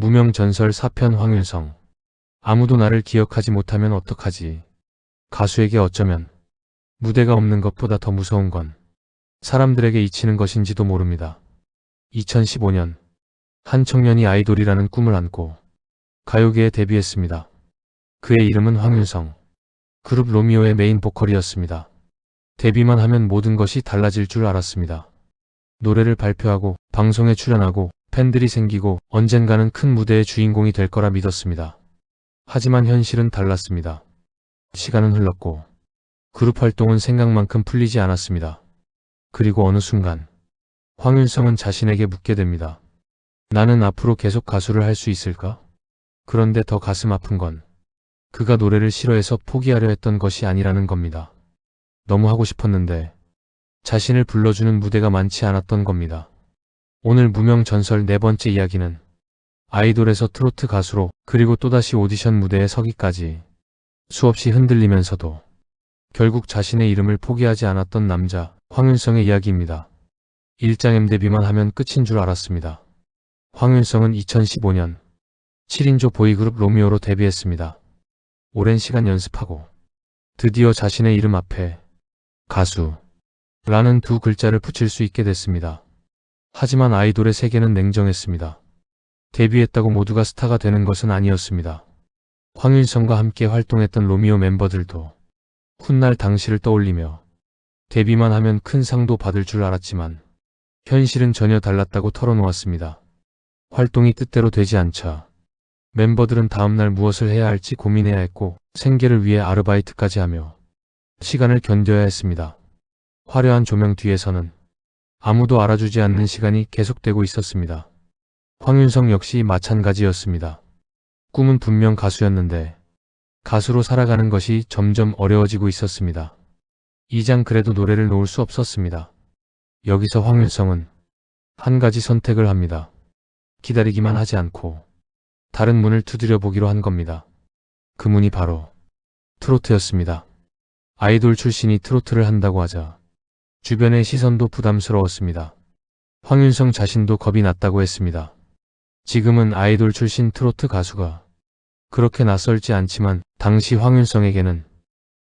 무명전설 4편 황윤성. 아무도 나를 기억하지 못하면 어떡하지. 가수에게 어쩌면 무대가 없는 것보다 더 무서운 건 사람들에게 잊히는 것인지도 모릅니다. 2015년 한 청년이 아이돌이라는 꿈을 안고 가요계에 데뷔했습니다. 그의 이름은 황윤성. 그룹 로미오의 메인 보컬이었습니다. 데뷔만 하면 모든 것이 달라질 줄 알았습니다. 노래를 발표하고 방송에 출연하고 팬들이 생기고 언젠가는 큰 무대의 주인공이 될 거라 믿었습니다. 하지만 현실은 달랐습니다. 시간은 흘렀고 그룹 활동은 생각만큼 풀리지 않았습니다. 그리고 어느 순간 황윤성은 자신에게 묻게 됩니다. 나는 앞으로 계속 가수를 할 수 있을까? 그런데 더 가슴 아픈 건 그가 노래를 싫어해서 포기하려 했던 것이 아니라는 겁니다. 너무 하고 싶었는데 자신을 불러주는 무대가 많지 않았던 겁니다. 오늘 무명전설 네 번째 이야기는 아이돌에서 트로트 가수로 그리고 또다시 오디션 무대에 서기까지 수없이 흔들리면서도 결국 자신의 이름을 포기하지 않았던 남자 황윤성의 이야기입니다. 일장M 데뷔만 하면 끝인 줄 알았습니다. 황윤성은 2015년 7인조 보이그룹 로미오로 데뷔했습니다. 오랜 시간 연습하고 드디어 자신의 이름 앞에 가수라는 두 글자를 붙일 수 있게 됐습니다. 하지만 아이돌의 세계는 냉정했습니다. 데뷔했다고 모두가 스타가 되는 것은 아니었습니다. 황윤성과 함께 활동했던 로미오 멤버들도 훗날 당시를 떠올리며 데뷔만 하면 큰 상도 받을 줄 알았지만 현실은 전혀 달랐다고 털어놓았습니다. 활동이 뜻대로 되지 않자 멤버들은 다음날 무엇을 해야 할지 고민해야 했고 생계를 위해 아르바이트까지 하며 시간을 견뎌야 했습니다. 화려한 조명 뒤에서는 아무도 알아주지 않는 시간이 계속되고 있었습니다. 황윤성 역시 마찬가지였습니다. 꿈은 분명 가수였는데 가수로 살아가는 것이 점점 어려워지고 있었습니다. 이장 그래도 노래를 놓을 수 없었습니다. 여기서 황윤성은 한 가지 선택을 합니다. 기다리기만 하지 않고 다른 문을 두드려 보기로 한 겁니다. 그 문이 바로 트로트였습니다. 아이돌 출신이 트로트를 한다고 하자 주변의 시선도 부담스러웠습니다. 황윤성 자신도 겁이 났다고 했습니다. 지금은 아이돌 출신 트로트 가수가 그렇게 낯설지 않지만 당시 황윤성에게는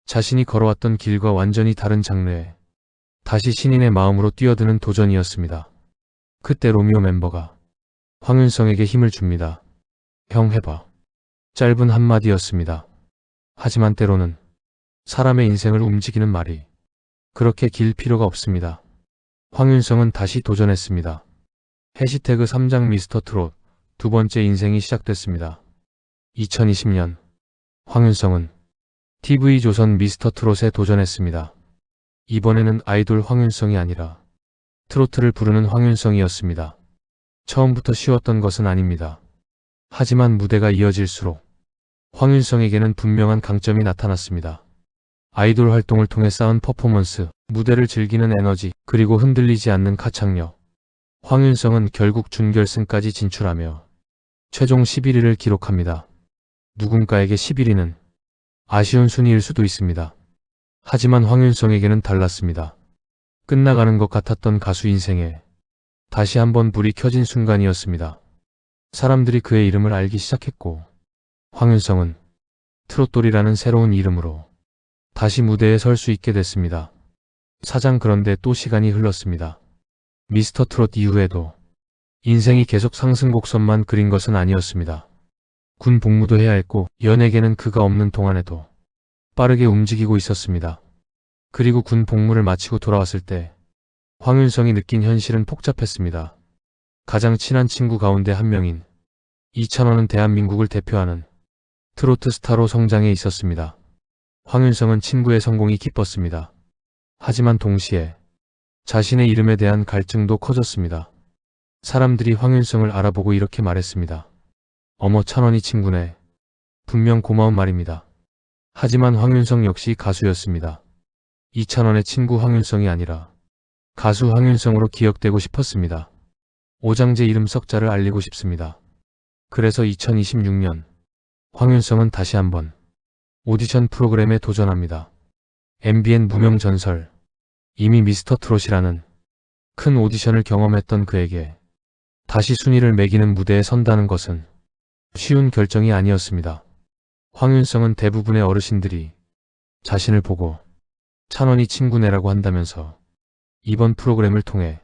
자신이 걸어왔던 길과 완전히 다른 장르에 다시 신인의 마음으로 뛰어드는 도전이었습니다. 그때 로미오 멤버가 황윤성에게 힘을 줍니다. 형 해봐. 짧은 한마디였습니다. 하지만 때로는 사람의 인생을 움직이는 말이 그렇게 길 필요가 없습니다. 황윤성은 다시 도전했습니다. 해시태그 3장 미스터 트롯 두 번째 인생이 시작됐습니다. 2020년 황윤성은 TV조선 미스터 트롯에 도전했습니다. 이번에는 아이돌 황윤성이 아니라 트로트를 부르는 황윤성이었습니다. 처음부터 쉬웠던 것은 아닙니다. 하지만 무대가 이어질수록 황윤성에게는 분명한 강점이 나타났습니다. 아이돌 활동을 통해 쌓은 퍼포먼스, 무대를 즐기는 에너지, 그리고 흔들리지 않는 가창력. 황윤성은 결국 준결승까지 진출하며 최종 11위를 기록합니다. 누군가에게 11위는 아쉬운 순위일 수도 있습니다. 하지만 황윤성에게는 달랐습니다. 끝나가는 것 같았던 가수 인생에 다시 한번 불이 켜진 순간이었습니다. 사람들이 그의 이름을 알기 시작했고 황윤성은 트롯돌이라는 새로운 이름으로 다시 무대에 설 수 있게 됐습니다. 사장 그런데 또 시간이 흘렀습니다. 미스터 트롯 이후에도 인생이 계속 상승 곡선만 그린 것은 아니었습니다. 군 복무도 해야 했고 연예계는 그가 없는 동안에도 빠르게 움직이고 있었습니다. 그리고 군 복무를 마치고 돌아왔을 때 황윤성이 느낀 현실은 복잡했습니다. 가장 친한 친구 가운데 한 명인 이찬원은 대한민국을 대표하는 트로트 스타로 성장해 있었습니다. 황윤성은 친구의 성공이 기뻤습니다. 하지만 동시에 자신의 이름에 대한 갈증도 커졌습니다. 사람들이 황윤성을 알아보고 이렇게 말했습니다. 어머 찬원이 친구네. 분명 고마운 말입니다. 하지만 황윤성 역시 가수였습니다. 이찬원의 친구 황윤성이 아니라 가수 황윤성으로 기억되고 싶었습니다. 오장재 이름 석자를 알리고 싶습니다. 그래서 2026년 황윤성은 다시 한번 오디션 프로그램에 도전합니다. MBN 무명전설. 이미 미스터 트롯이라는 큰 오디션을 경험했던 그에게 다시 순위를 매기는 무대에 선다는 것은 쉬운 결정이 아니었습니다. 황윤성은 대부분의 어르신들이 자신을 보고 찬원이 친구네라고 한다면서 이번 프로그램을 통해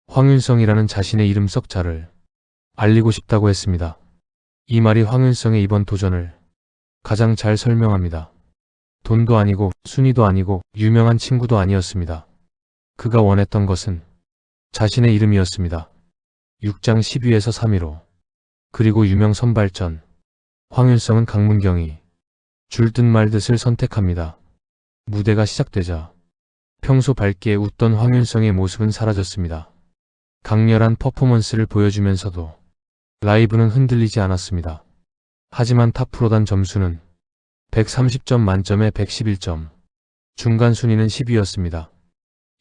황윤성이라는 자신의 이름 석자를 알리고 싶다고 했습니다. 이 말이 황윤성의 이번 도전을 가장 잘 설명합니다. 돈도 아니고 순위도 아니고 유명한 친구도 아니었습니다. 그가 원했던 것은 자신의 이름이었습니다. 6장 10위에서 3위로 그리고 유명 선발전 황윤성은 강문경이 줄듯 말듯을 선택합니다. 무대가 시작되자 평소 밝게 웃던 황윤성의 모습은 사라졌습니다. 강렬한 퍼포먼스를 보여주면서도 라이브는 흔들리지 않았습니다. 하지만 탑 프로단 점수는 130점 만점에 111점, 중간 순위는 10위였습니다.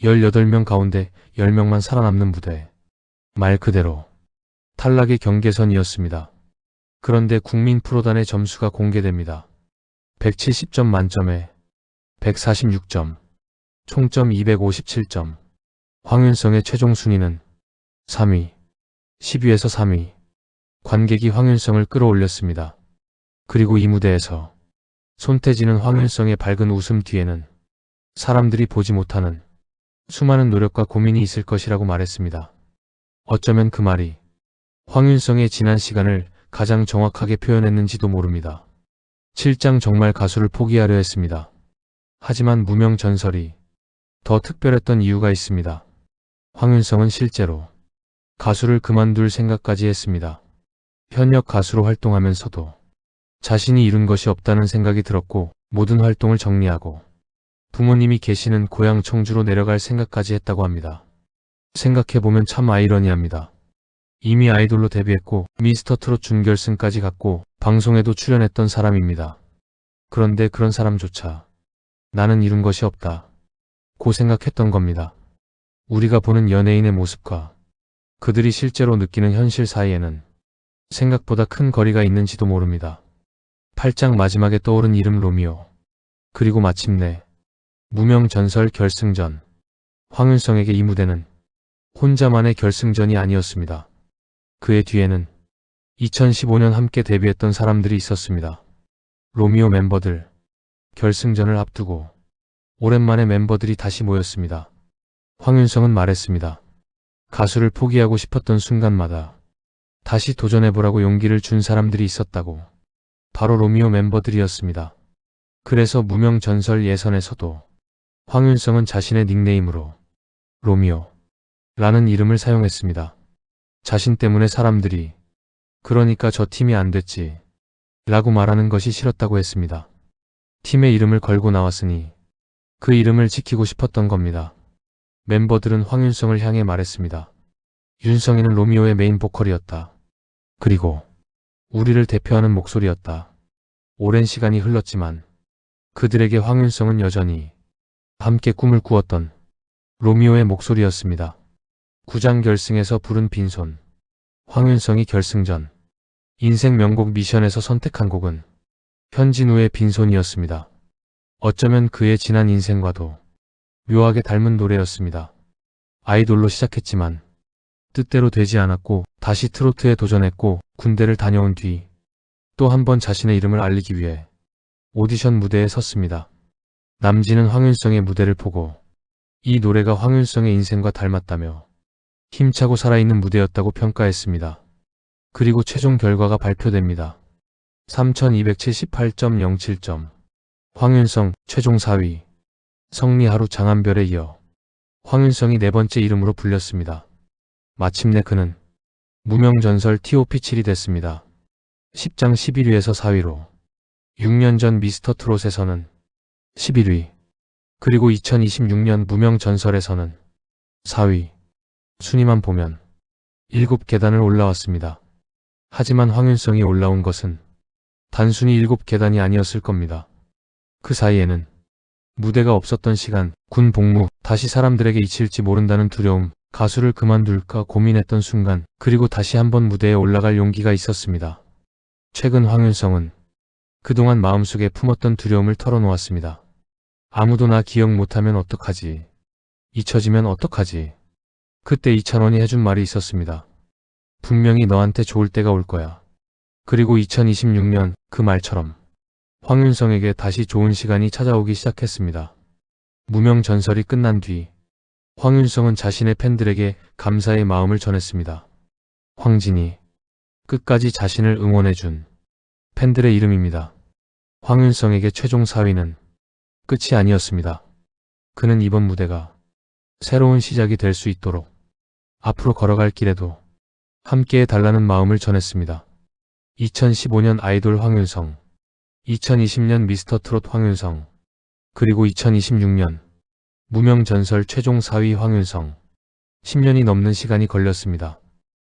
18명 가운데 10명만 살아남는 무대. 말 그대로 탈락의 경계선이었습니다. 그런데 국민 프로단의 점수가 공개됩니다. 170점 만점에 146점, 총점 257점. 황윤성의 최종 순위는 3위, 10위에서 3위. 관객이 황윤성을 끌어올렸습니다. 그리고 이 무대에서 손태지는 황윤성의 밝은 웃음 뒤에는 사람들이 보지 못하는 수많은 노력과 고민이 있을 것이라고 말했습니다. 어쩌면 그 말이 황윤성의 지난 시간을 가장 정확하게 표현했는지도 모릅니다. 7장 정말 가수를 포기하려 했습니다. 하지만 무명 전설이 더 특별했던 이유가 있습니다. 황윤성은 실제로 가수를 그만둘 생각까지 했습니다. 현역 가수로 활동하면서도 자신이 이룬 것이 없다는 생각이 들었고 모든 활동을 정리하고 부모님이 계시는 고향 청주로 내려갈 생각까지 했다고 합니다. 생각해보면 참 아이러니합니다. 이미 아이돌로 데뷔했고 미스터 트롯 준결승까지 갔고 방송에도 출연했던 사람입니다. 그런데 그런 사람조차 나는 이룬 것이 없다 고 생각했던 겁니다. 우리가 보는 연예인의 모습과 그들이 실제로 느끼는 현실 사이에는 생각보다 큰 거리가 있는지도 모릅니다. 8장 마지막에 떠오른 이름 로미오. 그리고 마침내 무명 전설 결승전. 황윤성에게 이 무대는 혼자만의 결승전이 아니었습니다. 그의 뒤에는 2015년 함께 데뷔했던 사람들이 있었습니다. 로미오 멤버들. 결승전을 앞두고 오랜만에 멤버들이 다시 모였습니다. 황윤성은 말했습니다. 가수를 포기하고 싶었던 순간마다 다시 도전해보라고 용기를 준 사람들이 있었다고. 바로 로미오 멤버들이었습니다. 그래서 무명 전설 예선에서도 황윤성은 자신의 닉네임으로 로미오 라는 이름을 사용했습니다. 자신 때문에 사람들이 그러니까 저 팀이 안 됐지 라고 말하는 것이 싫었다고 했습니다. 팀의 이름을 걸고 나왔으니 그 이름을 지키고 싶었던 겁니다. 멤버들은 황윤성을 향해 말했습니다. 윤성이는 로미오의 메인 보컬이었다. 그리고 우리를 대표하는 목소리였다. 오랜 시간이 흘렀지만 그들에게 황윤성은 여전히 함께 꿈을 꾸었던 로미오의 목소리였습니다. 9장 결승에서 부른 빈손. 황윤성이 결승전 인생 명곡 미션에서 선택한 곡은 현진우의 빈손이었습니다. 어쩌면 그의 지난 인생과도 묘하게 닮은 노래였습니다. 아이돌로 시작했지만 뜻대로 되지 않았고 다시 트로트에 도전했고 군대를 다녀온 뒤 또 한 번 자신의 이름을 알리기 위해 오디션 무대에 섰습니다. 남진은 황윤성의 무대를 보고 이 노래가 황윤성의 인생과 닮았다며 힘차고 살아있는 무대였다고 평가했습니다. 그리고 최종 결과가 발표됩니다. 3278.07점. 황윤성 최종 4위. 성리하루 장한별에 이어 황윤성이 네 번째 이름으로 불렸습니다. 마침내 그는 무명전설 TOP7이 됐습니다. 10장 11위에서 4위로 6년 전 미스터 트롯에서는 11위, 그리고 2026년 무명전설에서는 4위. 순위만 보면 7계단을 올라왔습니다. 하지만 황윤성이 올라온 것은 단순히 7계단이 아니었을 겁니다. 그 사이에는 무대가 없었던 시간, 군 복무, 다시 사람들에게 잊힐지 모른다는 두려움, 가수를 그만둘까 고민했던 순간, 그리고 다시 한번 무대에 올라갈 용기가 있었습니다. 최근 황윤성은 그동안 마음속에 품었던 두려움을 털어놓았습니다. 아무도 나 기억 못하면 어떡하지? 잊혀지면 어떡하지? 그때 이찬원이 해준 말이 있었습니다. 분명히 너한테 좋을 때가 올 거야. 그리고 2026년 그 말처럼 황윤성에게 다시 좋은 시간이 찾아오기 시작했습니다. 무명 전설이 끝난 뒤 황윤성은 자신의 팬들에게 감사의 마음을 전했습니다. 황진이, 끝까지 자신을 응원해준 팬들의 이름입니다. 황윤성에게 최종 4위는 끝이 아니었습니다. 그는 이번 무대가 새로운 시작이 될 수 있도록 앞으로 걸어갈 길에도 함께해 달라는 마음을 전했습니다. 2015년 아이돌 황윤성, 2020년 미스터 트롯 황윤성, 그리고 2026년 무명 전설 최종 4위 황윤성. 10년이 넘는 시간이 걸렸습니다.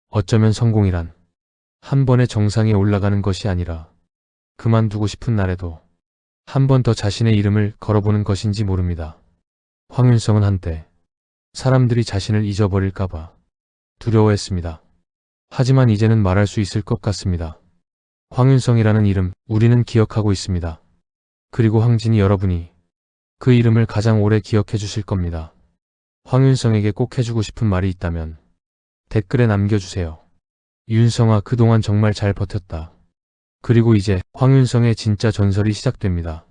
어쩌면 성공이란 한 번에 정상에 올라가는 것이 아니라 그만두고 싶은 날에도 한 번 더 자신의 이름을 걸어보는 것인지 모릅니다. 황윤성은 한때 사람들이 자신을 잊어버릴까봐 두려워했습니다. 하지만 이제는 말할 수 있을 것 같습니다. 황윤성이라는 이름 우리는 기억하고 있습니다. 그리고 황진이 여러분이 그 이름을 가장 오래 기억해 주실 겁니다. 황윤성에게 꼭 해주고 싶은 말이 있다면 댓글에 남겨주세요. 윤성아, 그동안 정말 잘 버텼다. 그리고 이제 황윤성의 진짜 전설이 시작됩니다.